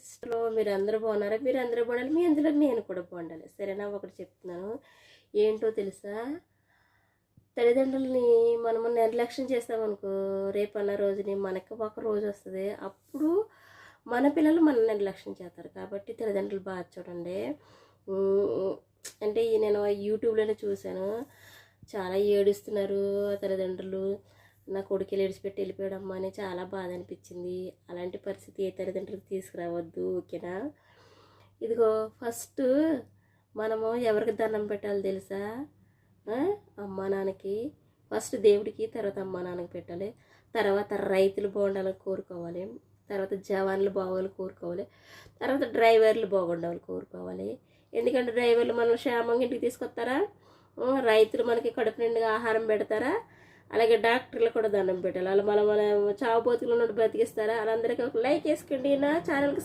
సిస్టర్లు మీరు అందరూ బాగున్నారా? మీరు అందరూ బాగుండాలి, మీ అందులో నేను కూడా బాగుండాలి. సరేనా? ఒకటి చెప్తున్నాను, ఏంటో తెలుసా? తల్లిదండ్రులని మనము నిర్లక్ష్యం చేస్తామనుకో, రేపన్న రోజుని మనకి ఒక రోజు వస్తుంది, అప్పుడు మన పిల్లలు మన నిర్లక్ష్యం చేస్తారు. కాబట్టి తల్లిదండ్రులు బాగా చూడండి. అంటే నేను యూట్యూబ్లోనే చూశాను, చాలా ఏడుస్తున్నారు తల్లిదండ్రులు. నా కొడుకు ఏడిచిపెట్టి వెళ్ళిపోయాడమ్మా అని చాలా బాధ అనిపించింది. అలాంటి పరిస్థితి ఏ తల్లిదండ్రులకు తీసుకురావద్దు, ఓకేనా? ఇదిగో ఫస్ట్ మనము ఎవరికి దండం పెట్టాలి తెలుసా? అమ్మా నాన్నకి, ఫస్ట్ దేవుడికి, తర్వాత అమ్మా నాన్నకి పెట్టాలి. తర్వాత రైతులు బాగుండాలని కోరుకోవాలి, తర్వాత జవాన్లు బాగోవాలి కోరుకోవాలి, తర్వాత డ్రైవర్లు బాగుండాలని కోరుకోవాలి. ఎందుకంటే డ్రైవర్లు మనం క్షేమంగా ఇంటికి తీసుకొస్తారా, రైతులు మనకి కడుపు నిండుగా ఆహారం పెడతారా, అలాగే డాక్టర్లు కూడా దండం పెట్టాలి. అలా మన చావు బతుకులు ఉన్నట్టు బ్రతికిస్తారా? వాళ్ళందరికీ ఒక లైక్ వేసుకోండి, నా ఛానల్కి